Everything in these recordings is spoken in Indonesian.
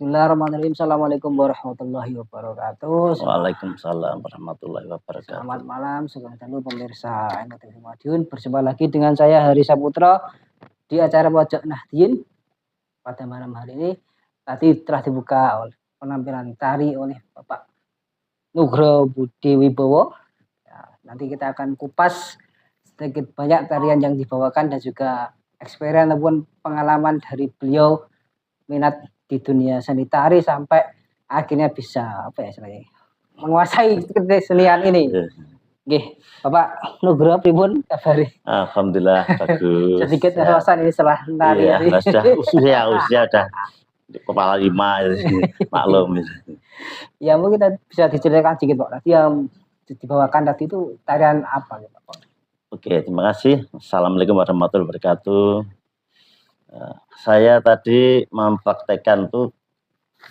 Bismillahirrahmanirrahim. Assalamualaikum warahmatullahi wabarakatuh. Waalaikumsalam warahmatullahi Selamat wabarakatuh. malam, seluruh pemirsa MTV Madiun. Berjumpa lagi dengan saya Hari Saputra di acara Pojok Nahdien. Pada malam hari ini tadi telah dibuka oleh penampilan tari oleh Bapak Nugroho Budi Wibowo. Ya, nanti kita akan kupas sedikit banyak tarian yang dibawakan dan juga experience ataupun pengalaman dari beliau minat di dunia seni tari sampai akhirnya bisa menguasai kesenian ini. Nggih, Bapak Nugroho pripun kabare? Alhamdulillah bagus. Sedikit wawasan ini setelah tari. Iya, sudah usia udah kepala 5 maklum. Ya mungkin kita bisa diceritakan sedikit Pak. Tadi yang dibawakan tadi itu tarian apa ya Pak? Oke, terima kasih. Assalamualaikum warahmatullahi wabarakatuh. Saya tadi mempraktekkan tuh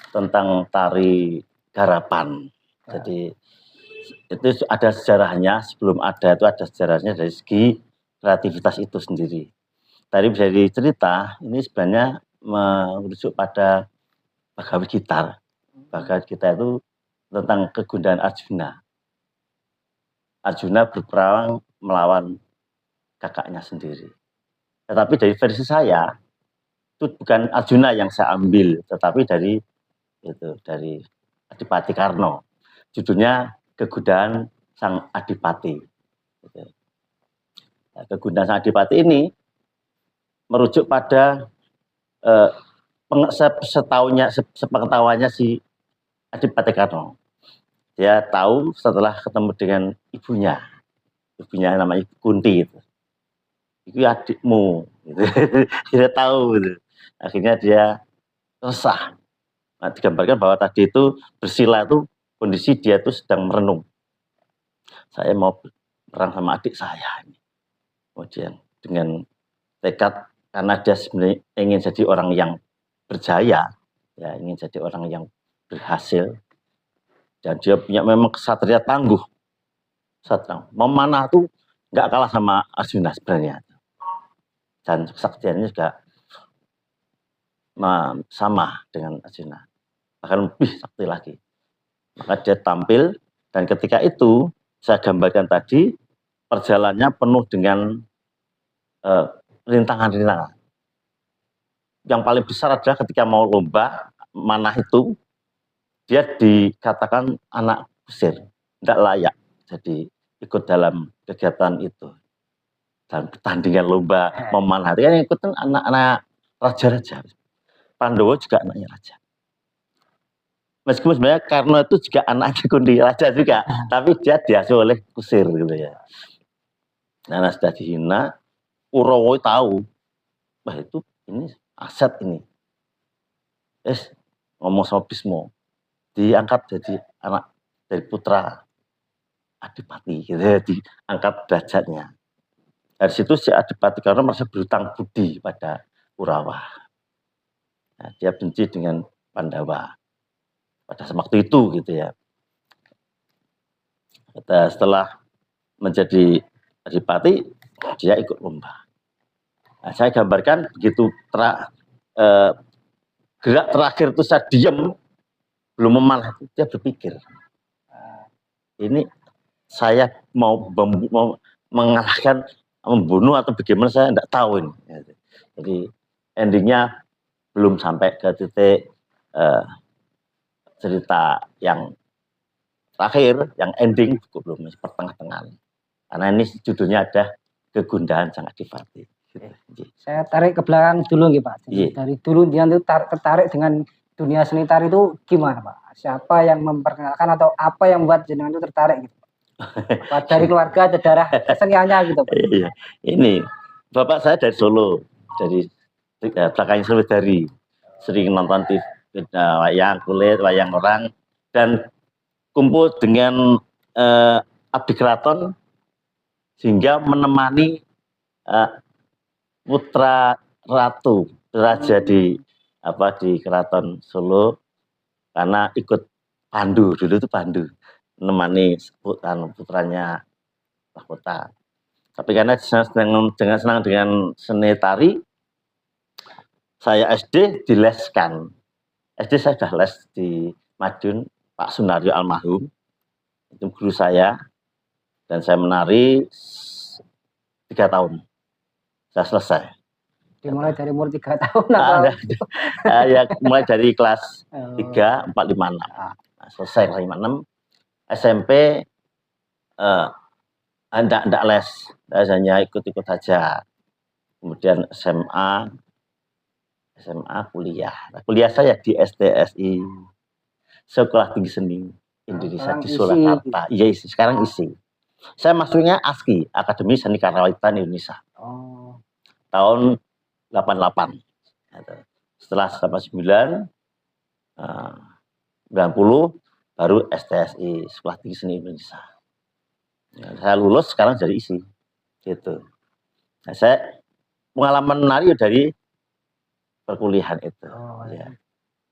tentang tari garapan. Jadi itu ada sejarahnya, sebelum ada itu ada sejarahnya dari segi kreativitas itu sendiri. Tadi bisa dicerita, ini sebenarnya merujuk pada Bhagavad Gita. Bhagavad Gita itu tentang kegundahan Arjuna. Arjuna berperang melawan kakaknya sendiri. Tetapi dari versi saya, itu bukan Arjuna yang saya ambil, tetapi dari Adipati Karno. Judulnya Kegundahan Sang Adipati. Nah, kegundahan Sang Adipati ini merujuk pada sepengetahuannya si Adipati Karno. Dia tahu setelah ketemu dengan ibunya namanya Kunti itu adikmu, gitu. Dia tahu gitu. Akhirnya dia resah. Nah, digambarkan bahwa tadi itu bersila itu kondisi dia itu sedang merenung. Saya mau perang sama adik saya ini. Kemudian dengan tekad, karena dia sebenarnya ingin jadi orang yang berjaya, ya ingin jadi orang yang berhasil, dan dia punya memang kesatria tangguh. Memanah tuh nggak kalah sama Arjuna sebenarnya, dan kesaktiannya juga sama dengan Arjuna, bahkan lebih sakti lagi. Maka dia tampil, dan ketika itu saya gambarkan tadi perjalanannya penuh dengan rintangan-rintangan. Yang paling besar adalah ketika mau lomba manah itu, dia dikatakan anak kusir, tidak layak jadi ikut dalam kegiatan itu. Dan pertandingan lomba memanah itu kan yang ikutan anak-anak raja-raja. Pandowo juga anaknya raja. Meskipun sebenarnya Karno itu juga anaknya Kunti raja juga, tapi dia diasuh oleh kusir gitu ya. Nah, sudah dihina, Kurawa tahu, wah itu ini aset ini. Ngomong sama Bismo, diangkat jadi anak dari putra Adipati, gitu ya, diangkat derajatnya. Dari situ si Adipati Karno merasa berhutang budi pada Kurawa. Nah, dia benci dengan Pandawa pada waktu itu gitu ya. Setelah menjadi Adipati, dia ikut lomba. Nah, saya gambarkan begitu gerak terakhir itu saya diam, belum memanah, dia berpikir, ini saya mau mengalahkan, membunuh atau bagaimana, saya tidak tahu ini. Jadi endingnya belum sampai ke titik cerita yang terakhir, yang ending belum, pertengah-tengah. Karena ini judulnya ada Kegundahan Sang Adipati. Saya tarik ke belakang dulu nih Pak. Dari dulu dia tuh tertarik dengan dunia seni tari itu gimana Pak? Siapa yang memperkenalkan atau apa yang membuat jenengan itu tertarik gitu? Apa dari keluarga, ada darah keseniannya gitu Pak? Iya, ini bapak saya dari Solo, dari belakangnya Solo, dari sering nonton TV, wayang kulit, wayang orang, dan kumpul dengan abdi keraton sehingga menemani putra ratu raja di keraton Solo, karena ikut Pandu, dulu itu Pandu menemani putranya mahkota. Tapi karena senang dengan seni tari, saya SD dileskan SD saya sudah les di Madiun, Pak Sunario almarhum, itu guru saya, dan saya menari 3 tahun, saya selesai. Dimulai dari umur 3 tahun Ada, apa? ya mulai dari kelas Oh, 3, 4, 5, 6. ah, Nah, selesai kelas 5, 6. SMP enggak les, saya hanya ikut-ikut saja. Kemudian SMA, kuliah. Nah, kuliah saya di STSI, Sekolah Tinggi Seni Indonesia sekarang di isi. Surakarta. Iya, sekarang isi. Saya masuknya ASKI, Akademi Seni Karawitan Indonesia, Oh, tahun 88. Setelah 89, 90 baru STSI, Sekolah Tinggi Seni Indonesia. Nah, saya lulus sekarang jadi isi, gitu. Nah, saya pengalaman menari dari perkuliahan itu. oh, Ya.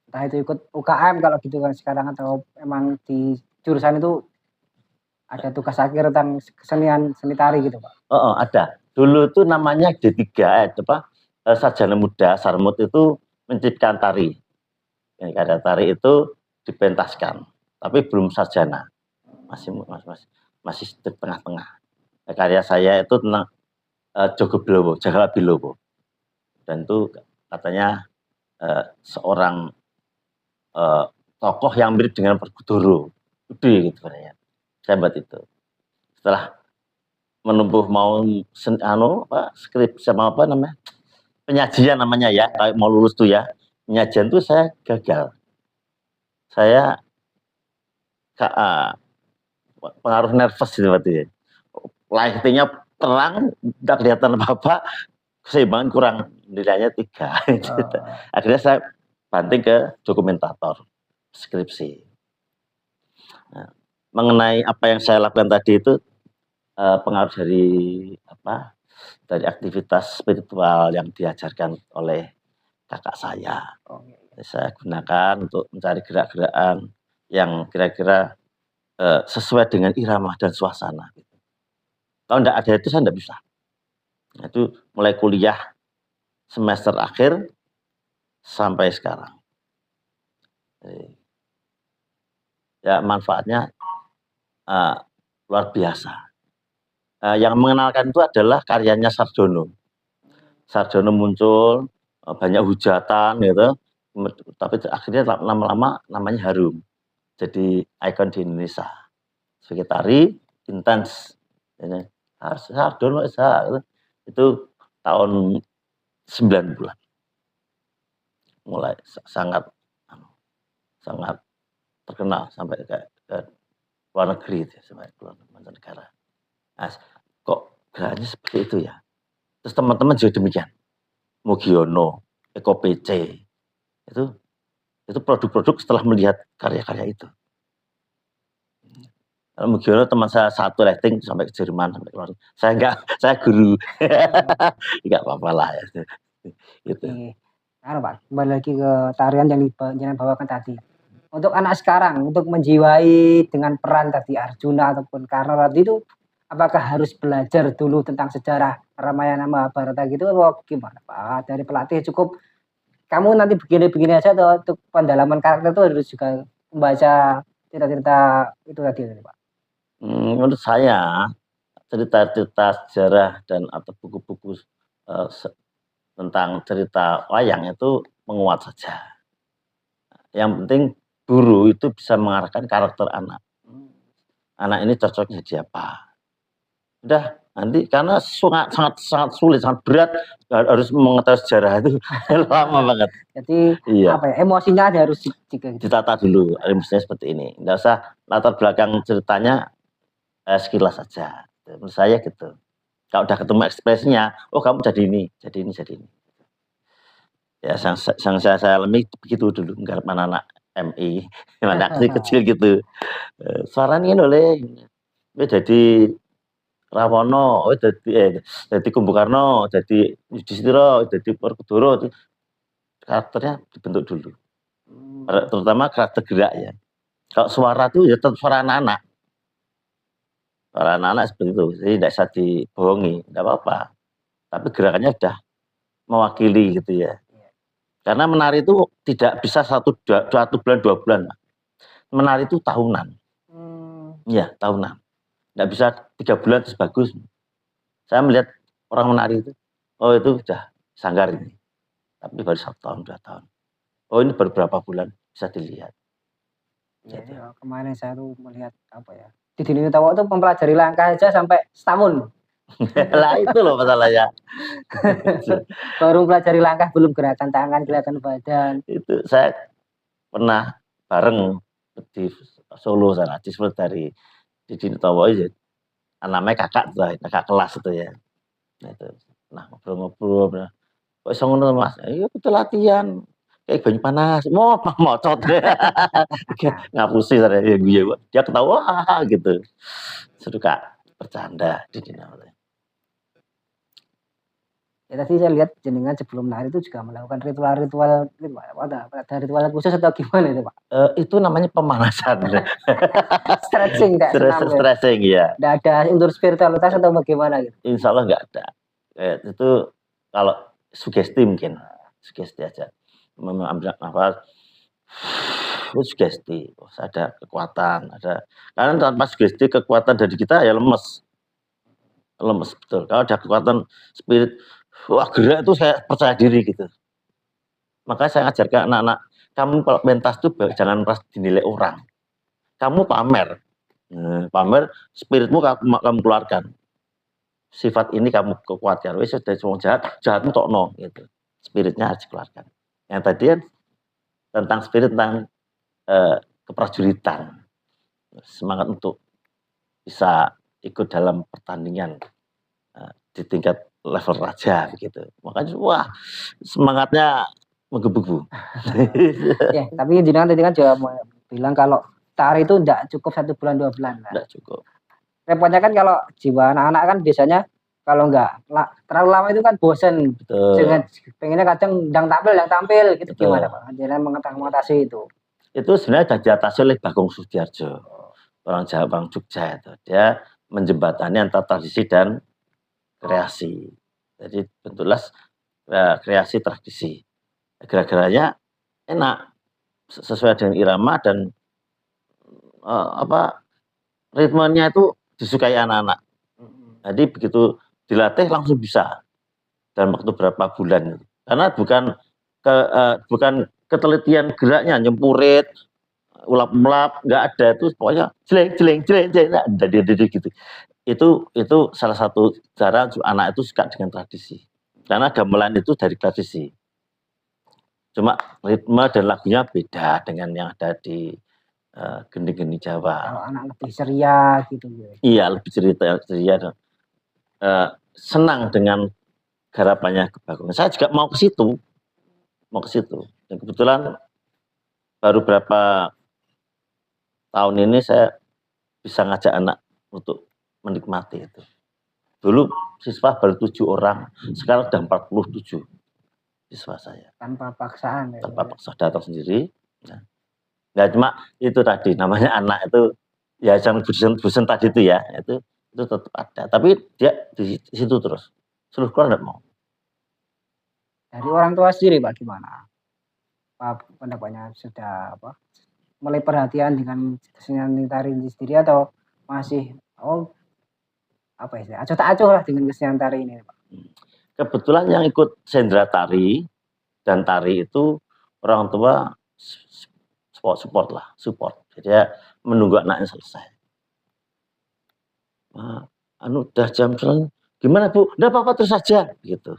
entah itu ikut UKM kalau gitu kan sekarang, atau emang di jurusan itu ada tugas akhir tentang kesenian seni tari gitu Pak? Oh, ada. Dulu itu namanya D3, sarjana muda, sarmut itu menciptakan tari. Yang ada tari itu dipentaskan, tapi belum sarjana, masih di tengah-tengah. Karya saya itu tentang Jogo Bilowo, Jagala Bilowo, dan itu katanya seorang tokoh yang mirip dengan Perkudoro, gede gitu katanya. Saya buat itu. Setelah menempuh mau skrip sama apa namanya, penyajian namanya ya, kayak mau lulus tuh ya, penyajian tuh saya gagal. Saya pengaruh nervous gitu berarti ya. Lightingnya terang, tidak kelihatan apa-apa, keseimbangan kurang, nilainya 3. Akhirnya saya banting ke dokumentator skripsi. Nah, mengenai apa yang saya lakukan tadi itu pengaruh dari aktivitas spiritual yang diajarkan oleh kakak saya. Saya gunakan untuk mencari gerak-gerakan yang kira-kira sesuai dengan irama dan suasana. Kalau tidak ada itu saya tidak bisa. Nah, itu mulai kuliah semester akhir sampai sekarang. Ya manfaatnya luar biasa. Yang mengenalkan itu adalah karyanya Sarjono. Sarjono muncul, banyak hujatan gitu, tapi akhirnya lama-lama namanya harum, jadi ikon di Indonesia. Sebagai tari intens, Sarjono itu tahun 9 bulan, mulai sangat terkenal sampai ke luar negeri, sampai keluar mancanegara. Nah, kok gerakannya seperti itu ya? Terus teman-teman juga demikian. Mugiono, Eko PC, itu produk-produk setelah melihat karya-karya itu. Kalau Mugiono teman saya satu rating sampai ke Jerman, sampai keluar. Saya enggak, saya guru. Enggak apa-apa lah ya. Gitu. Pak, kembali lagi ke tarian yang jangan bawakan tadi. Untuk anak sekarang, untuk menjiwai dengan peran tadi Arjuna ataupun Karna tadi itu, apakah harus belajar dulu tentang sejarah Ramayana Mahabharata gitu, atau gimana Pak? Dari pelatih cukup kamu nanti begini-begini aja, atau untuk pendalaman karakter itu harus juga membaca cerita-cerita itu tadi Pak? Menurut saya cerita-cerita sejarah dan atau buku-buku tentang cerita wayang itu menguat saja. Yang penting guru itu bisa mengarahkan karakter anak. Anak ini cocoknya jadi apa? Udah, nanti karena sangat sulit, sangat berat harus mengetahui sejarah itu lama banget. Jadi iya. apa ya, emosinya harus ditata dulu, emosinya seperti ini. Nggak usah latar belakang ceritanya sekilas saja. Menurut saya gitu. Kalau udah ketemu ekspresinya, oh kamu jadi ini, jadi ini, jadi ini. Ya, yang saya alami begitu dulu, nggak anak MI, mana kecil gitu. Suaranya ini oleh jadi Rawono, jadi Kumbukarno, jadi Yudhistira, jadi Perkudoro, karakternya dibentuk dulu. Terutama karakter gerak ya. Kalau suara tuh ya tetap suara anak-anak. Suara anak-anak seperti itu, jadi tidak bisa dibohongi, tidak apa-apa. Tapi gerakannya sudah mewakili gitu ya. Karena menari itu tidak bisa satu bulan 2 bulan. Menari itu tahunan. Ya, tahunan. Nggak bisa 3 bulan terus bagus. Saya melihat orang menari itu, oh itu udah sanggar ini. Tapi baru 1 tahun, 2 tahun. Oh ini baru berapa bulan, bisa dilihat. Ya, kemarin saya tuh melihat apa ya, di Dini Tawa tuh mempelajari langkah aja sampai setahun. Lah itu loh masalahnya. Baru mempelajari langkah, belum gerakan tangan, gerakan badan. Itu saya pernah bareng di Solo sana, di dari di Dini Tawa aja. Namanya kakak kelas itu ya. Nah itu, nah ngobrol-ngobrol, kok iso ngono Mas? Iya betul latihan. Kayak banyu panas, mau mocot. Ngapusi saya ya gue. Dia ketawa gitu. Suka bercanda di Dina. Ya tadi saya lihat jenengan sebelum nari itu juga melakukan ritual ada ritual khusus atau gimana itu Pak? Itu namanya pemanasan. Stretching enggak senam ya? Stretching ya. Enggak ada unsur spiritualitas atau bagaimana gitu? Insya Allah enggak ada. Itu kalau sugesti mungkin, sugesti aja. Mengambil nafas, itu sugesti, ada kekuatan, ada. Karena tanpa sugesti kekuatan dari kita ya lemes betul. Kalau ada kekuatan spirit, wah gerak itu saya percaya diri gitu. Makanya saya ajarkan anak-anak, kamu kalau pentas itu jangan merasa dinilai orang. Kamu pamer, pamer spiritmu kamu keluarkan. Sifat ini kamu kekuatkan. Wes sudah semua jahatmu tokno gitu. Spiritnya harus dikeluarkan. Yang tadi kan tentang spirit, tentang keprajuritan, semangat untuk bisa ikut dalam pertandingan di tingkat level raja begitu. Makanya wah semangatnya menggebu-gebu. Ya, tapi jenengan tadi kan juga bilang kalau tari itu enggak cukup 1 bulan 2 bulan. Enggak cukup. Repotnya kan kalau jiwa anak-anak kan biasanya kalau enggak terlalu lama itu kan bosen. Dengan pengennya kadang yang tampil gitu. Betul. Gimana Pak? Jenengan mengatasi itu? Itu sebenarnya sudah diatasi oleh Bagong Sudiarjo, orang Jawa, orang Jogja itu. Dia menjembatani antara tradisi dan kreasi. Jadi bentuklah kreasi tradisi. Gara-garanya enak, sesuai dengan irama dan ritmenya itu disukai anak-anak. Jadi begitu dilatih langsung bisa dalam waktu berapa bulan. Karena bukan ketelitian geraknya, nyempurit, ulap-ulap, nggak ada, itu pokoknya jeleng gitu. Itu salah satu cara anak itu suka dengan tradisi. Karena gamelan itu dari tradisi. Cuma ritme dan lagunya beda dengan yang ada di geni-geni Jawa. Kalau anak lebih ceria gitu. Iya, lebih ceria. Senang dengan garapannya Bagong. Saya juga mau ke situ. Dan kebetulan baru berapa tahun ini saya bisa ngajak anak untuk menikmati itu. Dulu siswa baru 7 orang, sekarang sudah 47 siswa saya. Tanpa paksaan. Tanpa paksa, datang sendiri. Nah, cuma itu tadi namanya anak itu ya jangan bosan tadi itu ya, itu tetap ada. Tapi dia di situ terus. Seluruh keluarga enggak mau. Dari orang tua sendiri Pak gimana? Pak pendapatnya sudah mulai perhatian dengan kesenian tari ini sendiri atau masih acuh tak acuh lah dengan kesenian tari ini Pak? Kebetulan yang ikut sendra tari dan tari itu orang tua support. Jadi ya menunggu anaknya selesai. Udah jam 9, gimana Bu? Enggak apa-apa terus saja gitu.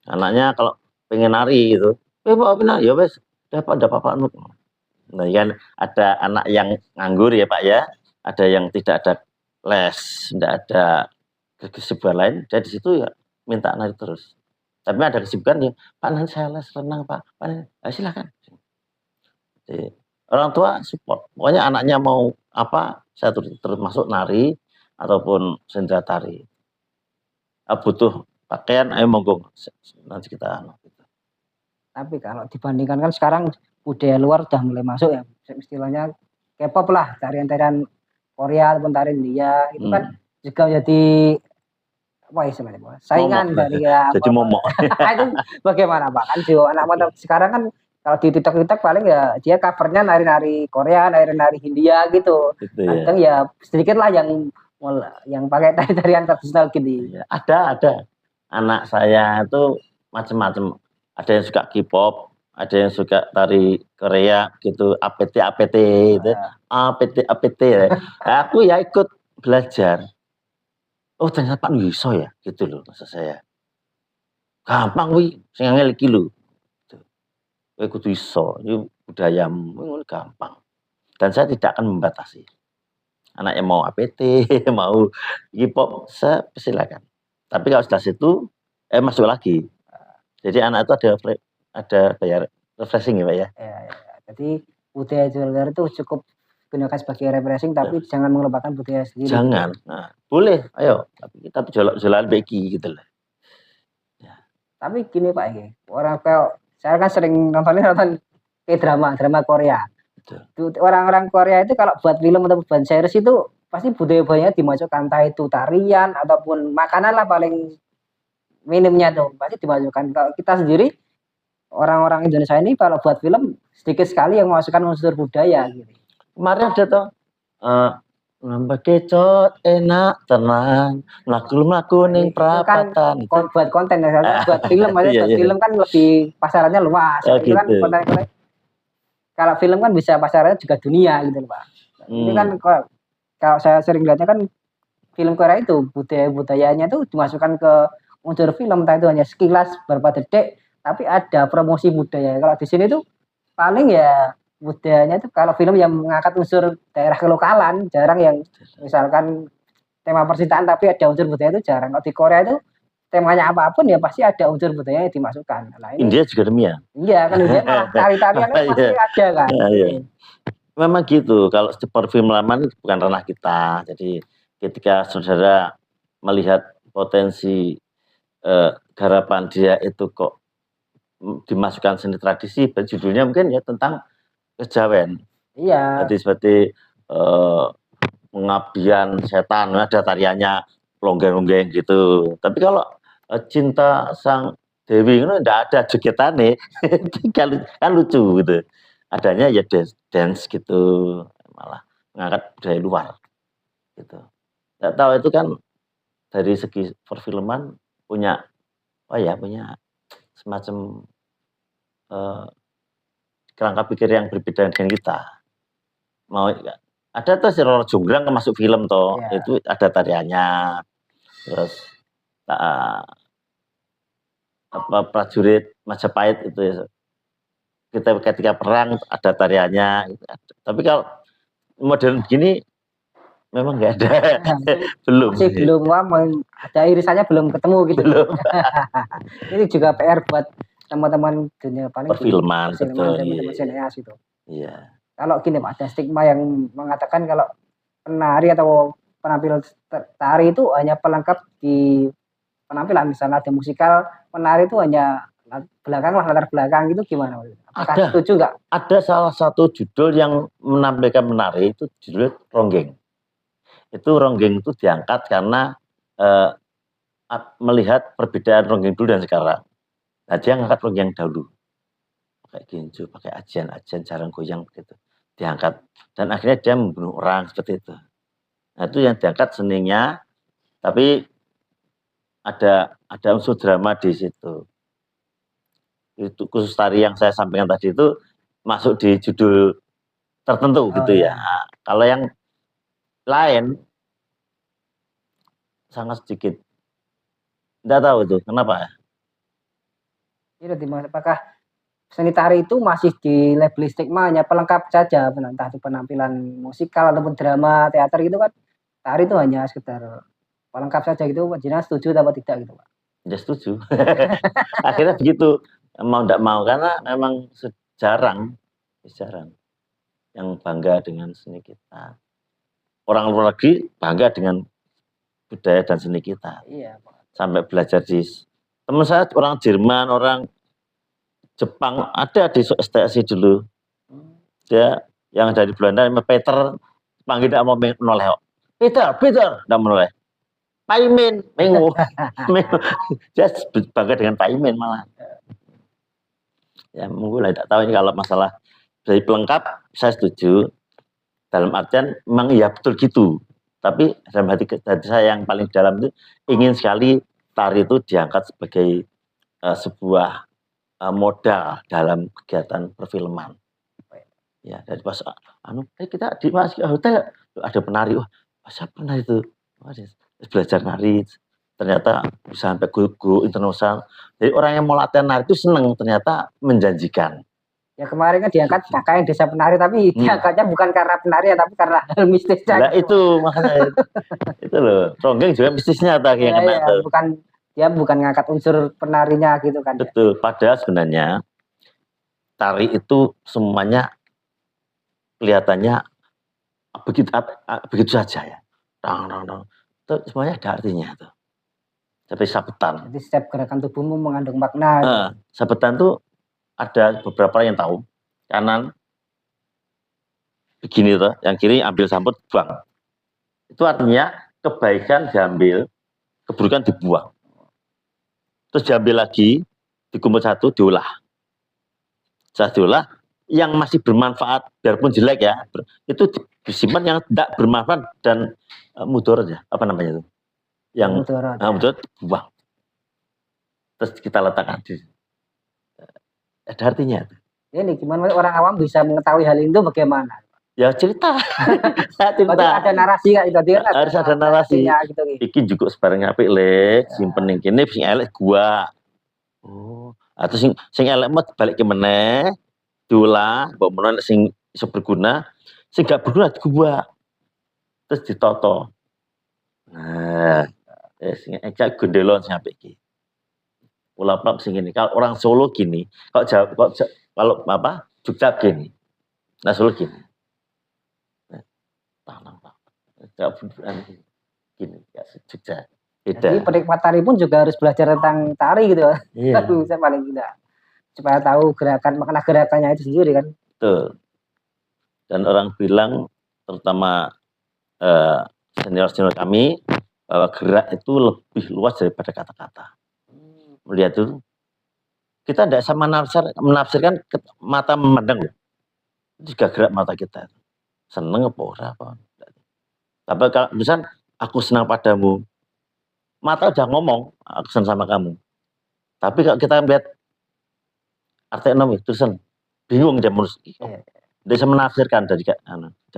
Anaknya kalau pengen nari gitu, ya wes, enggak apa-apa. Nah, kan ada anak yang nganggur ya Pak ya, ada yang tidak ada les, tidak ada kesibukan lain, jadi di situ ya minta nari terus. Tapi ada kesibukan ya, Pak nanti saya les renang Pak, silakan. Jadi, orang tua support, pokoknya anaknya mau apa, saya terus masuk nari ataupun sendra tari. Butuh pakaian, ayo monggo nanti kita. Tapi kalau dibandingkan kan sekarang budaya luar udah mulai masuk ya, istilahnya K-pop lah, tarian-tarian Korea ataupun tarian India itu kan juga menjadi apa istilahnya, saingan Momok. dari ya Jadi momok. itu bagaimana Pak? Kan juga anak muda sekarang kan kalau di TikTok paling ya dia cover-nya nari-nari Korea, nari-nari Hindia gitu. Gitu ya. Kadang ya sedikit lah yang pakai tari-tarian tradisional gini. Ya, ada. Anak saya itu macam-macam. Ada yang suka K-pop, ada yang suka tari Korea gitu, APT gitu. APT ya. Aku ya ikut belajar. Oh ternyata Pak bisa ya, gitu loh maksud saya. Gampang wi, sing angel iki lho. Kowe kudu iso, iki budayamu, ngono gampang. Dan saya tidak akan membatasi. Anaknya mau APT, mau K-pop, silakan. Tapi kalau sudah situ, masuk lagi. Jadi anak itu ada bayar refreshing ya Pak ya. Ya. Jadi budaya luar itu cukup gunakan sebagai refreshing, tapi jangan melupakan budaya sendiri. Jangan. Nah, boleh, ayo. Tapi kita jalan beki gitu lah. Ya. Tapi gini Pak, orang kayak saya kan sering nonton kayak drama Korea. Orang-orang Korea itu kalau buat film atau buat series itu pasti budaya-budayanya dimasukkan, entah itu tarian ataupun makanan lah paling minimnya tuh pasti dimasukkan. Kalau kita sendiri orang-orang Indonesia ini kalau buat film sedikit sekali yang memasukkan unsur budaya gitu. Kemarin ada toh nambah kecot enak tenang mlaku ning perapatan kan buat konten ya, buat film aja. Film kan lebih pasarannya luas itu kan konten. Kalau film kan bisa pasarannya juga dunia gitu Pak. Ini kan kalau saya sering lihatnya kan film Korea itu budayanya tuh dimasukkan ke unsur film, entah itu hanya sekilas beberapa detik tapi ada promosi budaya. Kalau di sini tuh paling ya budayanya itu kalau film yang mengangkat unsur daerah kelokalan jarang, yang misalkan tema percintaan tapi ada unsur budaya itu jarang. Kalau di Korea itu temanya apapun ya pasti ada unsur budaya yang dimasukkan. Nah, ini India juga demikian. Iya kan, India malah tari-tarian pasti ada kan. Iya. Memang gitu. Kalau perfilman bukan ranah kita. Jadi ketika saudara melihat potensi garapan dia itu kok dimasukkan seni tradisi, judulnya mungkin ya tentang kejawen. Iya. Jadi seperti pengabdian setan, ada tariannya longgeng-longgeng gitu. Tapi kalau cinta sang Dewi itu enggak ada jogetane, kan lucu gitu. Adanya ya dance gitu, malah mengangkat budaya luar gitu. Nggak tahu itu kan dari segi perfilman punya semacam kerangka pikir yang berbeda dengan kita. Mau ada tuh si Roro Jonggrang masuk film toh, ya. Itu ada tariannya. Terus prajurit Majapahit itu ya. Kita ketika perang ada tariannya. Tapi kalau modern begini memang nggak ada. Belum. Masih belum ada irisannya belum ketemu gitu. Belum. Ini juga PR buat teman-teman dunia paling perfilman, teman-teman sineas itu. Iya. Kalau gini Pak, ada stigma yang mengatakan kalau penari atau penampil tari itu hanya pelengkap di penampilan, misalnya ada musikal, penari itu hanya latar belakang gitu, gimana? Apakah setuju nggak? Ada salah satu judul yang menampilkan menari itu judulnya Ronggeng. Itu Ronggeng itu diangkat karena melihat perbedaan Ronggeng dulu dan sekarang. Nah dia ngangkat Ronggeng dahulu, pakai ginjo, pakai ajian jarang goyang begitu, diangkat dan akhirnya dia membunuh orang seperti itu. Nah itu yang diangkat seninya, tapi ada unsur drama di situ. Itu khusus tari yang saya sampaikan tadi itu masuk di judul tertentu gitu ya. Nah, kalau yang lain sangat sedikit. Tidak tahu itu kenapa ya. Apakah seni tari itu masih di label stigma hanya pelengkap saja, entah itu penampilan musikal ataupun drama, teater gitu kan, tari itu hanya sekedar pelengkap saja gitu. Jenengan setuju atau tidak gitu Pak? Ya setuju. Akhirnya begitu, mau tidak mau, karena memang jarang yang bangga dengan seni kita. Orang luar negeri bangga dengan budaya dan seni kita. Iya Pak. Sampai belajar di teman saya orang Jerman, orang Jepang, ada di STSI dulu. Dia yang dari Belanda, Peter, panggil tidak mau menoleh. Peter, tidak menoleh. Paimin, mengu. Dia bangga dengan Paimin malah. Ya mungkin tidak tahu ini kalau masalah dari pelengkap saya setuju. Dalam artian memang iya betul gitu. Tapi dalam hati saya yang paling dalam itu ingin sekali tari itu diangkat sebagai sebuah modal dalam kegiatan perfilman. Ya, dari pas kita di hotel ada penari, wah siapa penari itu? Belajar nari, ternyata bisa sampai go internasional. Jadi orang yang mau latihan nari itu seneng, ternyata menjanjikan. Ya kemarin kan diangkat kakak yang desa penari, tapi diangkatnya bukan karena penari ya, tapi karena hal mistisnya. Nah itu makanya itu loh, ronggeng juga mistisnya tak yang kena itu. Bukan ngangkat unsur penarinya gitu kan. Betul, padahal sebenarnya tari itu semuanya kelihatannya begitu saja ya. Itu semuanya ada artinya tuh. Seperti sabetan. Jadi setiap gerakan tubuhmu mengandung makna. Sabetan tuh ada beberapa yang tahu. Kanan begini tuh, yang kiri ambil samput buang. Itu artinya kebaikan diambil, keburukan dibuang. Terus diambil lagi, dikumpul satu, diolah. Setelah diolah, yang masih bermanfaat, biarpun jelek ya, itu disimpan, yang tidak bermanfaat dan mudarat ya, apa namanya itu? Yang mudarat dibuang. Terus kita letakkan di ada artinya. Ini gimana orang awam bisa mengetahui hal itu bagaimana? Ya cerita. Ada narasi kan itu kan? Harus ada narasi. Gitu. Iki juga sebarang apik le, simpen ning kene sing elek gua. Oh, atau sing elek mah balik ke meneh, diolah, mbok menawa sing iso berguna, sing gak berguna gua. Terus ditoto. Nah, sing ejak gondelon sing apik iki. Ulap-ulap sing ngene. Kalau orang Solo gini, kalau apa? Jogja gini. Nah, Solo gini. Gini ya Jogja. Jadi penikmat tari pun juga harus belajar tentang tari gitu. Iya. Saya paling tidak supaya tahu makna gerakannya itu sendiri kan. Betul. Dan orang bilang terutama senior kami bahwa gerak itu lebih luas daripada kata-kata. Melihat itu kita tidak sama menafsirkan mata memandang loh. Juga gerak mata kita. Seneng apa ora apa. Tapi kalau misalnya aku senang padamu, mata udah ngomong aku senang sama kamu. Tapi kalau kita lihat arti ekonomi terusan bingung dia menurut dia bisa menafsirkan dari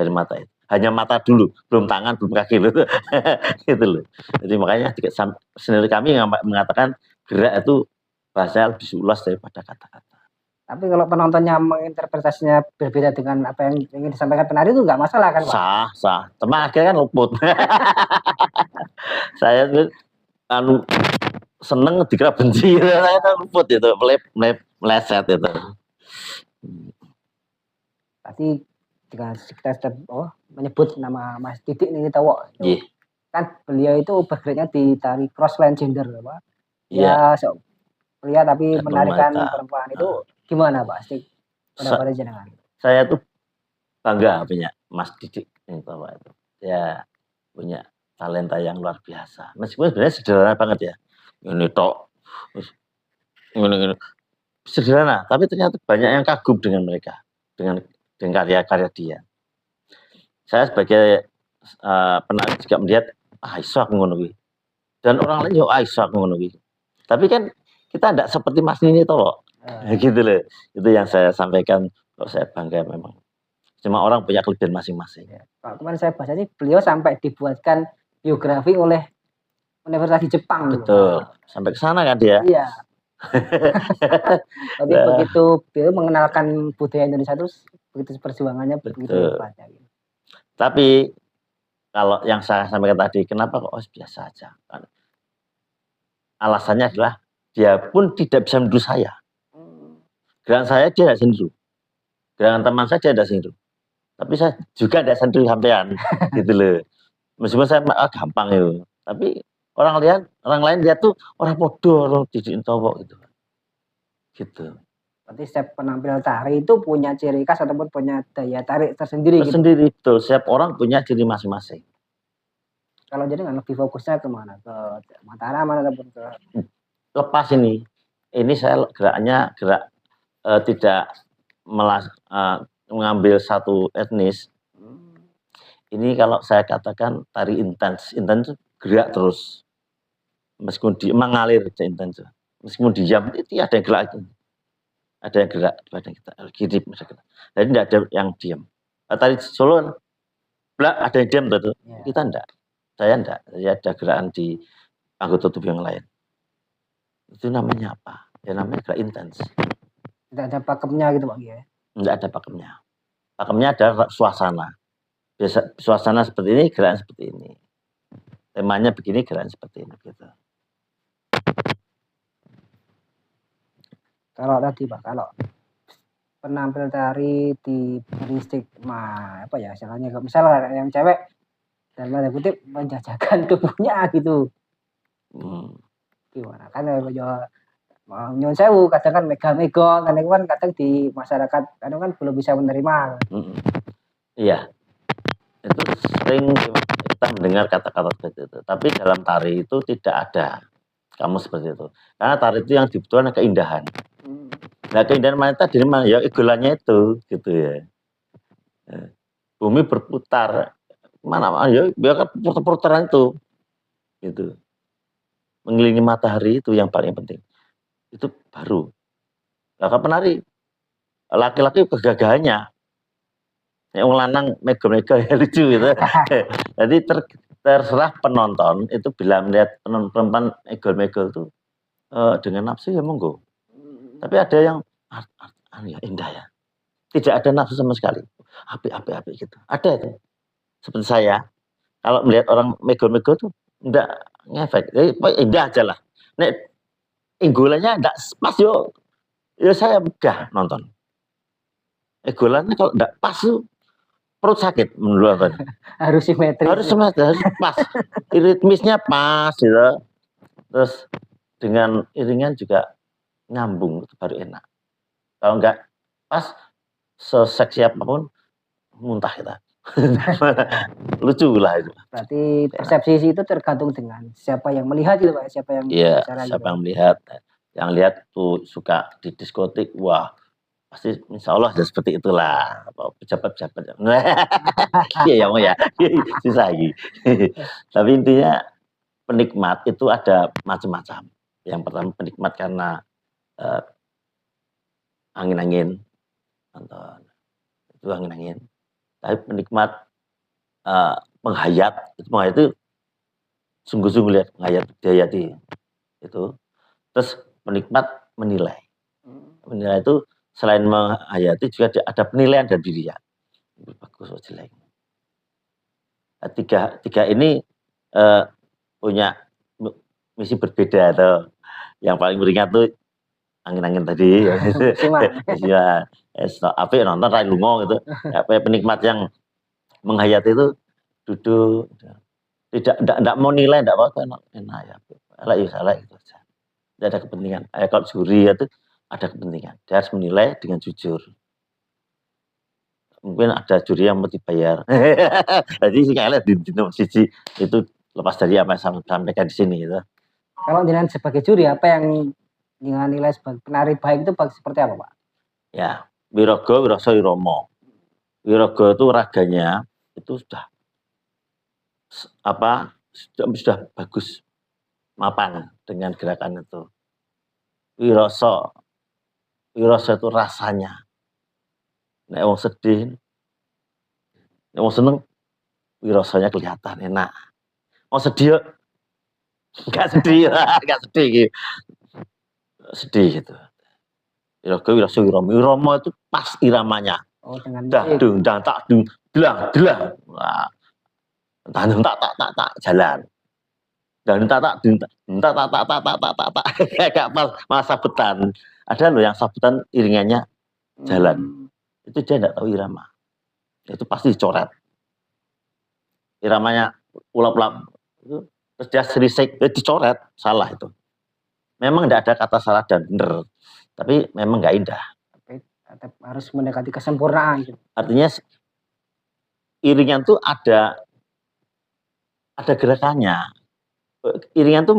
mata itu. Hanya mata dulu, belum tangan, belum kaki gitu. Gitu loh. Jadi makanya sendiri kami yang mengatakan gerak itu bahasa lebih luas daripada kata-kata. Tapi kalau penontonnya menginterpretasinya berbeda dengan apa yang ingin disampaikan penari itu nggak masalah kan, Pak? Sah. Teman akhirnya kan luput. Saya seneng dikira benci, saya kan luput itu, meleset itu. Pasti jika kita menyebut nama Mas Didik ini tahu, kan beliau itu bergeraknya di tari crossline gender, Pak. Ya, pria tapi menarikan perempuan itu gimana Pak? Pendapat jenengan? Saya tuh bangga punya Mas Didik ini Bapak itu. Dia punya talenta yang luar biasa. Meskipun sebenarnya sederhana banget ya. Ini tok. Ini sederhana, tapi ternyata banyak yang kagum dengan mereka, dengan karya-karya dia. Saya sebagai penari juga melihat iso aku ngono kuwi. Dan orang lain juga iso aku ngono kuwi. Tapi kan kita tidak seperti Mas Nini toh. Gitu loh. Itu yang saya sampaikan, kalau saya bangga memang. Cuma orang punya kelebihan masing-masing. Pak, kemarin saya baca ini beliau sampai dibuatkan biografi oleh Universitas di Jepang. Betul. Sampai ke sana kan dia. Iya. Tapi begitu beliau mengenalkan budaya Indonesia itu begitu perjuangannya begitu hebatnya. Tapi kalau yang saya sampaikan tadi, kenapa kok biasa aja? Kan alasannya adalah dia pun tidak bisa meniru saya. Gerakan saya dia tidak sendiri. Gerakan teman saya dia tidak sendiri. Tapi saya juga tidak sendiri sampean, gitu loh. Meskipun saya gampang itu, tapi orang lain dia tuh orang bodoh, orang didikin cowok gitu. Gitu. Berarti setiap penampil tari itu punya ciri khas ataupun punya daya tarik tersendiri. Tersendiri, gitu. Betul. Setiap orang punya ciri masing-masing. Kalau jenengan lebih fokusnya kemana? Ke Mataram ataupun ke Lepas ini saya geraknya gerak tidak mengambil satu etnis. Ini kalau saya katakan tari intens itu gerak terus, meskipun mengalir aja intens, meskipun diam itu ada yang gerak itu, ada yang gerak badan kita, gini misalkan. Jadi tidak ada yang diam. Tari Solo, ada yang diam tuh, kita enggak, saya enggak, saya ada gerakan di anggota tubuh yang lain. Itu namanya apa? Ya namanya gerak intens. Tidak ada pakemnya gitu Pak ya? Enggak ada pakemnya. Pakemnya ada suasana. Biasa suasana seperti ini, gerakan seperti ini. Temanya begini, gerakan seperti ini gitu. Kalau tadi Pak, kalau penampil tari diberi stigma apa ya, misalnya yang cewek dalam tanda kutip menjajakan tubuhnya gitu. Gimana? Kan nyuwun sewu kadang kan mega-mega kadang di masyarakat kadang kan belum bisa menerima. Iya. Itu sering kita mendengar kata-kata seperti itu. Tapi dalam tari itu tidak ada kamu seperti itu. Karena tari itu yang dibutuhkan keindahan. Nah, keindahan mana tadi mana? Ya igolannya itu gitu ya. Bumi berputar. Mana ya biarkan putar-putaran itu. Gitu. Mengelilingi matahari itu yang paling penting. Itu baru. Nah, penari laki-laki kegagahannya. Yang lanang mega-mega ya lucu gitu. Jadi terserah penonton itu bila melihat perempuan egol-megol itu dengan nafsu ya monggo. Tapi ada yang indah ya. Tidak ada nafsu sama sekali. Api gitu. Ada itu. Seperti saya. Kalau melihat orang megol-megol tuh enggak ngefek. Indah aja lah. Nek inggolannya enggak pas yo. Ya saya mudah nonton. Egolannya kalau enggak pas tuh perut sakit menurut apa? Harus simetris. Harus pas. Ritmisnya pas gitu. Terus dengan iringan juga nyambung itu baru enak. Kalau enggak pas seseksi apapun muntah kita. Lucu lah itu. Berarti persepsi itu tergantung dengan siapa yang melihat gitu Pak, siapa yang bicara siapa gitu. Yang melihat. Yang lihat tuh suka di diskotik, wah pasti insya Allah ya seperti itulah pejabat-pejabat. Iya ya, susah lagi. Tapi intinya penikmat itu ada macam-macam. Yang pertama penikmat karena angin-angin, nonton itu angin-angin. Tapi penikmat penghayat itu sungguh-sungguh lihat menghayat dayati itu. Terus penikmat menilai itu selain menghayati juga ada penilaian dari dirinya bagus atau jelek. Nah, tiga ini punya misi berbeda atau yang paling beringat tuh angin-angin tadi. Apa nonton rai lungo gitu. Apa penikmat yang menghayati itu duduk tidak mau nilai, tidak apa-apa enak ya. Salah itu saja. Tidak ada kepentingan. Kalau juri itu ada kepentingan. Dia harus menilai dengan jujur. Mungkin ada juri yang mau dibayar. Jadi sekali di sisi itu lepas dari apa yang saya sampaikan di sini gitu. Kalau dengan sebagai juri apa yang dengan nilai sebagai penari baik itu seperti apa Pak? Ya, Wirogo, Wiroso, Wiromo. Wirogo itu raganya itu sudah bagus, mapan dengan gerakan itu. Wiroso itu rasanya. Nek wong sedih, nek wong seneng, wirosanya kelihatan enak. Wong sedih, enggak sedih gitu. Sedih gitu. Wiroso, Wiromo itu pas iramanya. Oh, dengan dung tak dung delang. Wah. Tak jalan. Dan tak kayak pas sabetan. Ada loh yang sabetan iringannya jalan. Itu dia enggak tahu irama. Itu pasti dicoret. Iramanya ulap-ulap. Terus dia serisik, dicoret. Salah itu. Memang enggak ada kata salah dan benar. Tapi memang enggak indah. Tetap harus mendekati kesempurnaan. Artinya iringan itu ada ada gerakannya. Iringan tuh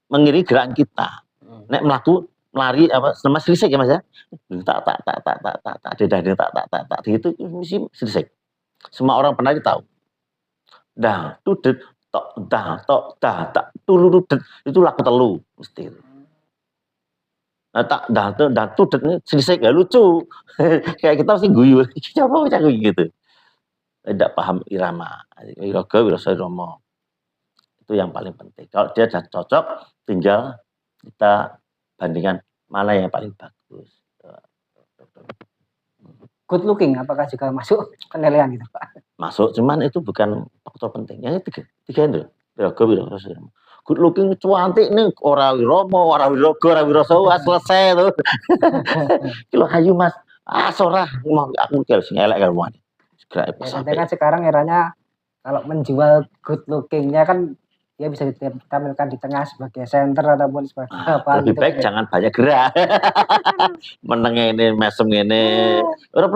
mengiringi gerakan kita. Nek melaku melari apa nama selisik ya Mas ya. Tak dedah tak gitu mesti selisik. Semua orang penari tahu. Dah tudet tok dah tak tulurudet itu laku telu mesti. Nah, dah tudet ini selisik ya lucu. Kayak kita mesti guyu. Siapa cak gitu. Tidak paham irama. Wiraga wirasa irama. Itu yang paling penting. Kalau dia sudah cocok, tinggal kita bandingkan mana yang paling bagus. Good looking, apakah juga masuk penilaian gitu Pak? Masuk, cuman itu bukan faktor penting. Yang tiga itu, wiraga. Good looking, cuantik nih, orang wiromo, orang wirogo, orang wiroso, selesai tuh. Kilo hayu Mas, sorah, aku harus ngelak kan rumah. Ya, kan sekarang eranya kalau menjual good lookingnya kan dia bisa ditampilkan di tengah sebagai center ataupun sebagai apa lebih gitu. baik jangan banyak gerak. Meneng ini, mesem ini, udah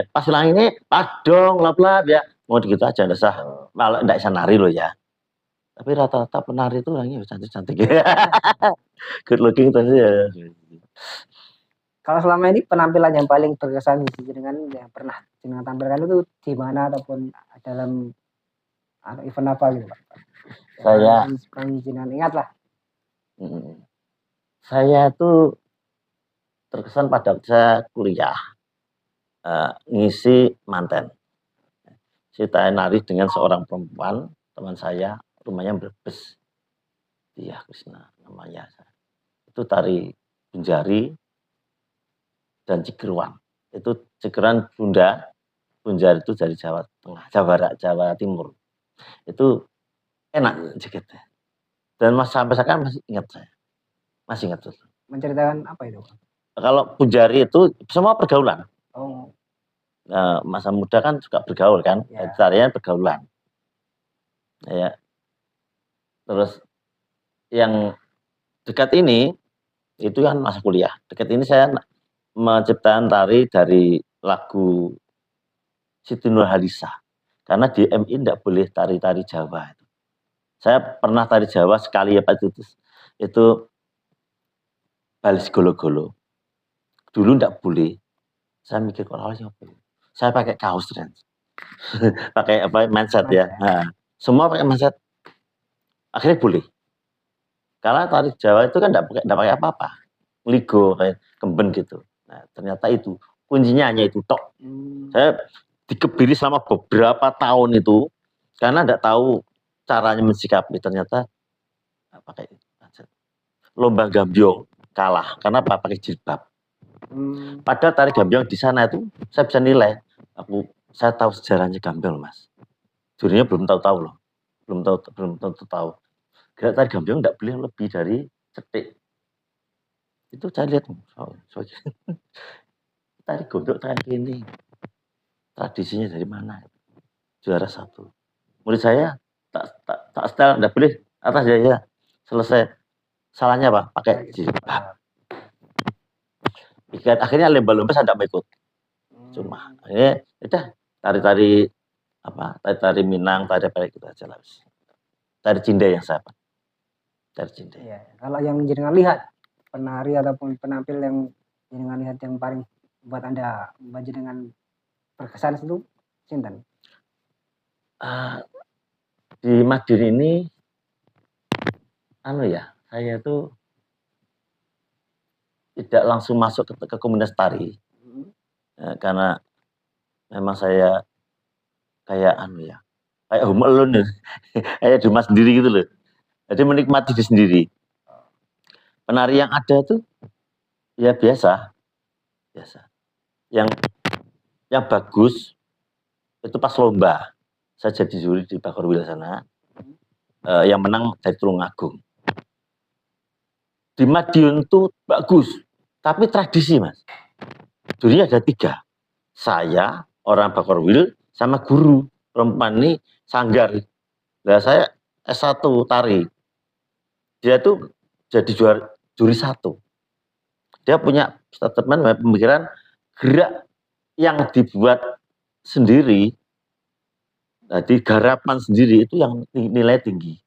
pas hilang ini, padong, lap ya. Mau gitu aja, nggak usah, malah nggak bisa nari loh ya. Tapi rata-rata penari itu orangnya cantik-cantik. Good looking tadi ya. Kalau selama ini penampilan yang paling berkesan dengan yang pernah dengan tampilkan itu di mana ataupun dalam event apa gitu Pak? Saya jenengan ingat lah. Saya tuh terkesan pada saya kuliah ngisi manten. Saya nari dengan seorang perempuan teman saya, rumahnya Brebes, Dia Krisna namanya. Itu tari Bunjari dan Cigerwang. Itu Cigeran Bunda, Bunjari itu dari Jawa Tengah, Jawa Barat, Jawa Timur. Itu enak jeketnya. Dan sampai sekarang masih ingat saya. Masih ingat tuh. Menceritakan apa itu? Kalau Bunjari itu semua pergaulan. Oh. Masa muda kan suka bergaul kan, ya. Tarian pergaulan. Ya. Terus yang dekat ini itu kan masa kuliah. Dekat ini saya menciptakan tari dari lagu Siti Nurhaliza. Karena di MI tidak boleh tari-tari Jawa. Saya pernah tari Jawa sekali ya Pak itu balis golo-golo. Dulu tidak boleh. Saya mikir kok awalnya apa? Saya pakai kaos dan pakai apa mindset ya. Nah, semua pakai mindset. Akhirnya boleh. Karena tari Jawa itu kan tidak pakai apa-apa. Ligo kayak kemben gitu. Nah, ternyata itu kuncinya hanya itu tok. Saya dikebiri selama beberapa tahun itu karena tidak tahu caranya mensikapi. Ternyata pakai lomba gambyong kalah karena pakai jilbab. Padahal tari gambyong di sana itu saya bisa nilai. Saya tahu sejarahnya gambyong Mas. Jurinya belum tahu loh. Belum tahu. Gerak tari gambyong tidak boleh lebih dari cetik. Itu saya lihat tari gondok tari ini tradisinya dari mana? Juara 1. Murid saya tak setel tidak boleh atas ya. Selesai. Salahnya apa? Pakai jilbab. Akhirnya lomba-lomba saya tidak mau ikut. Cuma akhirnya udah tari-tari apa? Tari Minang, tari apa gitu aja lah. Tari Cinde yang saya tari Cinde. Ya, kalau yang jenengan lihat penari ataupun penampil yang jenengan lihat yang paling buat Anda jenengan berkesan itu sinten? Di Madiun ini saya tuh tidak langsung masuk ke komunitas tari. Karena memang saya kayak kayak home alone kayak di rumah sendiri gitu loh. Jadi menikmati diri sendiri. Penari yang ada tuh ya biasa. Yang bagus itu pas lomba. Saya jadi juri di Bakorwil sana. Yang menang dari Tulungagung. Di Madiun tuh bagus, tapi tradisi Mas. Jurinya ada 3. Saya, orang Bakorwil, sama guru perempuan ini Sanggar. Nah saya S1 tari. Dia tuh jadi juri 1. Dia punya statement pemikiran gerak yang dibuat sendiri Jadi garapan sendiri itu yang nilai tinggi.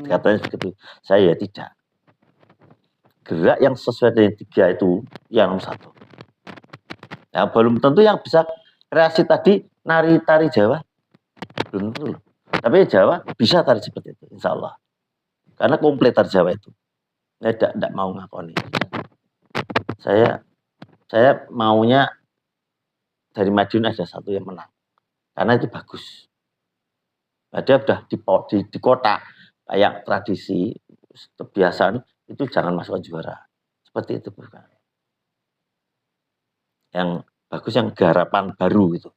Katanya begitu. Saya tidak. Gerak yang sesuai dengan 3 itu yang nomor 1. Ya, belum tentu yang bisa kreasi tadi nari tari Jawa. Belum tentu loh. Tapi Jawa bisa tari seperti itu, insya Allah. Karena komplit tari Jawa itu. Saya tidak mau ngakoni. Saya maunya dari Madiun ada satu yang menang. Karena itu bagus. Nah, dia udah di kota kayak tradisi kebiasaan itu jangan masukkan juara. Seperti itu bukan. Yang bagus yang garapan baru itu.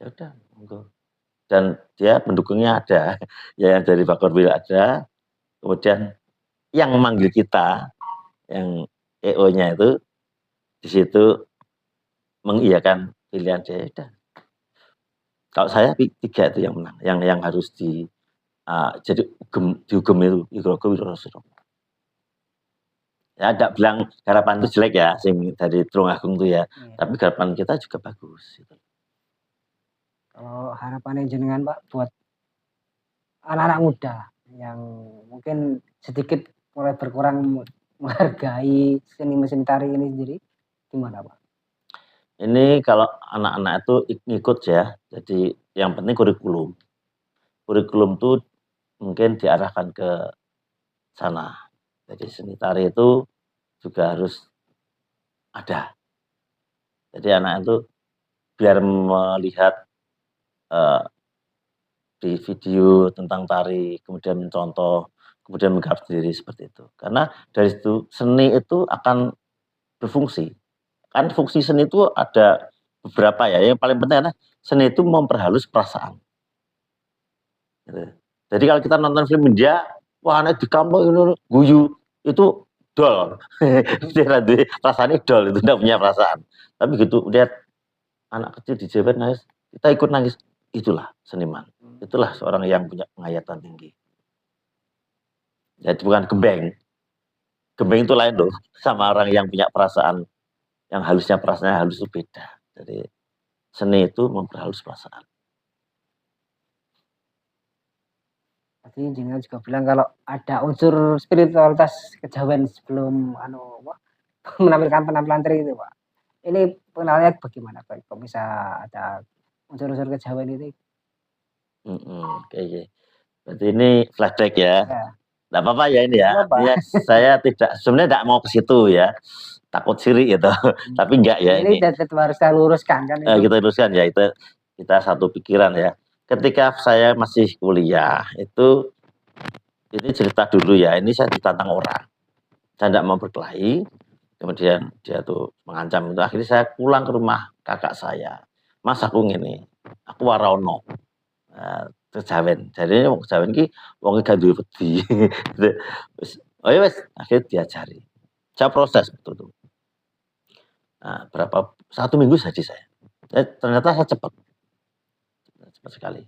Ya udah, monggo. Dan dia pendukungnya ada, ya yang dari Bakorwil ada, kemudian yang memanggil kita, yang EO-nya itu di situ mengiyakan pilihan dia. Udah. Kalau saya 3 itu yang menang, yang harus jadi diugem itu Igrogo Wirosuro. Ya tidak bilang garapan itu jelek ya, sing dari Tulungagung itu ya, tapi garapan kita juga bagus. Gitu. Kalau harapannya jenengan Pak buat anak-anak muda yang mungkin sedikit mulai berkurang menghargai seni tari ini sendiri, gimana Pak? Ini kalau anak-anak itu ikut ya, jadi yang penting kurikulum. Kurikulum itu mungkin diarahkan ke sana. Jadi seni tari itu juga harus ada. Jadi anak itu biar melihat di video tentang tari, kemudian mencontoh, kemudian menggarap sendiri seperti itu. Karena dari situ seni itu akan berfungsi. Kan fungsi seni itu ada beberapa ya. Yang paling penting adalah seni itu memperhalus perasaan. Gitu. Jadi kalau kita nonton film India, wah anak di kampung ini guyu, itu dol. Rasanya dol, itu tidak punya perasaan. Tapi gitu lihat anak kecil di Jawa nangis, kita ikut nangis, itulah seniman. Itulah seorang yang punya penghayatan tinggi. Jadi bukan gembeng. Gembeng itu lain loh, sama orang yang punya perasaan, yang halusnya perasaannya halus itu beda. Jadi seni itu memperhalus perasaan. Tadi jenengan juga bilang kalau ada unsur spiritualitas kejawen sebelum menampilkan penampilan tari itu Pak. Ini pengenalnya bagaimana Pak? Kok bisa ada unsur-unsur kejawen itu? Oke. Berarti ini flashback ya. Ya. Nggak apa-apa ya ini ya. Apa? Artinya saya sebenarnya tidak mau ke situ ya. Takut sirik gitu. Tapi enggak ya Ini ini. harus saya luruskan kan itu. Kita luruskan ya, itu kita satu pikiran ya. Ketika saya masih kuliah itu ini cerita dulu ya. Ini saya ditantang orang. Saya tidak mau berkelahi. Kemudian dia tuh mengancam itu. Akhirnya saya pulang ke rumah kakak saya. Mas aku ngene, aku warono. Kejawen. Jadi wong kejawen ki wong gak duwe wedi. Oh ya wes, akhirnya diajari. Saya proses betul tuh. Nah, 1 minggu jadi saya. Ternyata saya cepat sekali.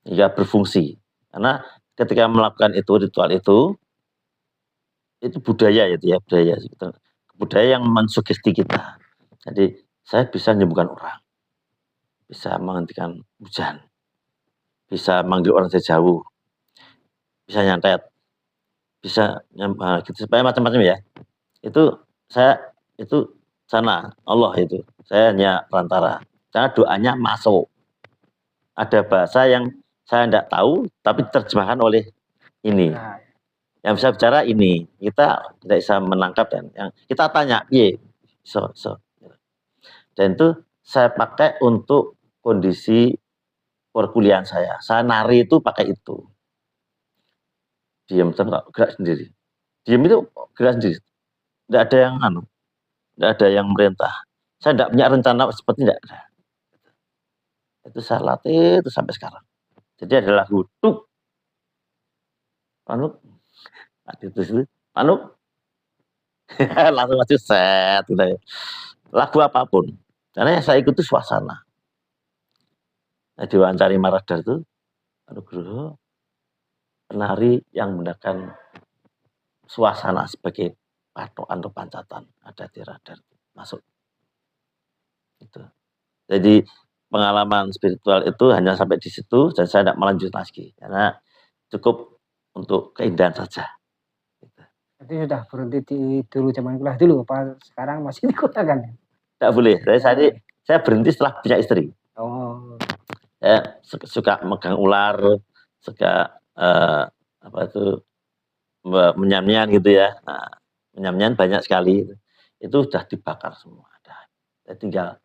Hingga berfungsi. Karena ketika melakukan itu ritual itu budaya itu ya, budaya yang mensugesti kita. Jadi saya bisa menyembuhkan orang, bisa menghentikan hujan, bisa manggil orang dari jauh, bisa nyantet, bisa gitu, supaya macam-macam ya. Itu saya itu sana Allah itu. Saya hanya perantara. Karena doanya masuk. Ada bahasa yang saya tidak tahu tapi diterjemahkan oleh ini. Nah, Yang bisa bicara ini. Kita tidak bisa menangkap dan yang kita tanya, so. Dan itu saya pakai untuk kondisi perkuliahan saya. Saya nari itu pakai itu. Diam gerak sendiri. Diam itu gerak sendiri. Tidak ada yang tidak ada yang merintah. Saya tidak punya rencana seperti tidak ada. Itu saya latih itu sampai sekarang. Jadi ada lagu tuk Panuk itu Panuk langsung maju set gitu ya. Lagu apapun. Karena yang saya ikuti suasana. Nah, diwawancari Maradar itu Nugroho penari yang menggunakan suasana sebagai patokan atau pancatan ada di radar masuk. Itu. Jadi pengalaman spiritual itu hanya sampai di situ dan saya tidak melanjut lagi karena cukup untuk keindahan saja. Berarti sudah berhenti di dulu zaman kuliah dulu, apa sekarang masih digunakan? Tidak boleh. Saya berhenti setelah punya istri. Oh, Saya suka megang ular, suka apa itu menyan-nyan gitu ya. Nah, menyan-nyan banyak sekali. Itu sudah dibakar semua. Saya tinggal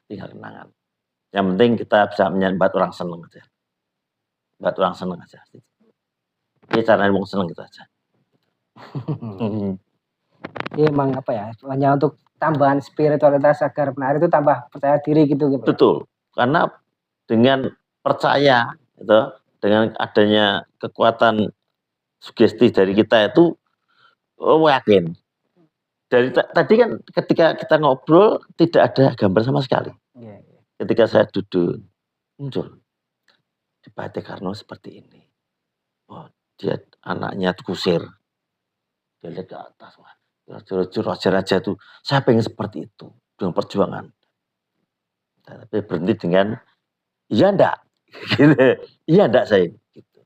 kenangan. Yang penting kita bisa buat orang seneng aja. Buat orang seneng aja. Ini caranya mau seneng gitu aja. Jadi emang apa ya, hanya untuk tambahan spiritualitas agar benar itu tambah percaya diri gitu. Betul, karena dengan percaya gitu, dengan adanya kekuatan sugesti dari kita itu yakin. Dari tadi kan ketika kita ngobrol tidak ada gambar sama sekali. Ketika saya duduk muncul di Pak Tekarno seperti ini. Oh, dia anaknya kusir. Dia lihat ke atas, wah, Roger aja tuh. Saya pengen seperti itu dengan perjuangan. Tapi berhenti dengan iya enggak, gitu. Iya enggak saya. Gitu.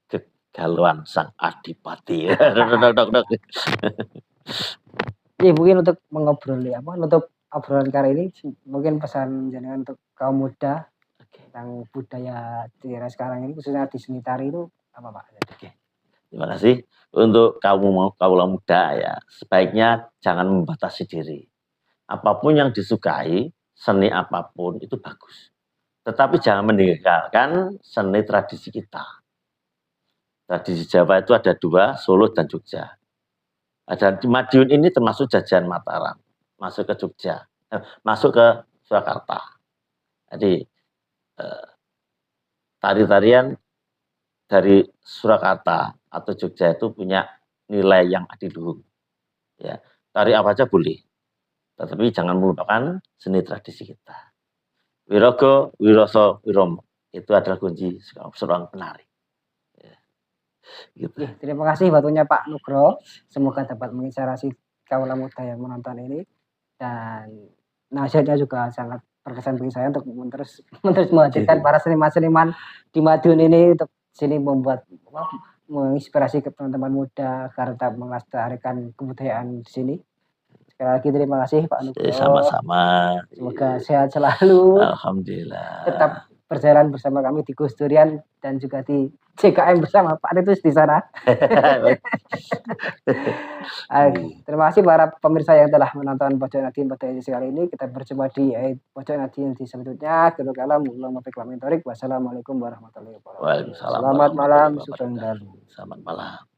Kegalauan sang adipati. Iya, mungkin untuk mengobroli untuk obrolan kali ini mungkin pesan jenengan untuk kaum muda tentang budaya di era sekarang ini khususnya di seni tari itu apa Pak? Oke. Terima kasih untuk kaum muda ya, sebaiknya jangan membatasi diri. Apapun yang disukai, seni apapun itu bagus. Tetapi jangan meninggalkan seni tradisi kita. Tradisi Jawa itu ada 2, Solo dan Jogja. Ada di Madiun ini termasuk jajahan Mataram, masuk ke Jogja, masuk ke Surakarta. Jadi tari-tarian dari Surakarta atau Jogja itu punya nilai yang adiluhung. Ya, tari apa aja boleh, tetapi jangan melupakan seni tradisi kita. Wirogo, Wiroso, Wiromo itu adalah kunci seorang penari. Ya, gitu. Terima kasih waktunya Pak Nugro. Semoga dapat menginspirasi kaula muda yang menonton ini dan nasihatnya juga sangat berkesan bagi saya untuk terus menghadirkan para seniman-seniman di Madiun ini untuk sini membuat menginspirasi ke teman-teman muda agar tetap melestarikan kebudayaan di sini. Sekali lagi terima kasih Pak Nugro. Sama-sama. Semoga sehat selalu. Alhamdulillah. Tetap berjalan bersama kami di Gus Durian dan juga di JKM bersama Pak Titus di sana. Terima kasih para pemirsa yang telah menonton Pojok Nadien pada edisi kali ini. Kita berjumpa di Pojok Nadien di selanjutnya. Wassalamualaikum warahmatullahi wabarakatuh. Waalaikumsalam. Selamat malam, Selamat malam.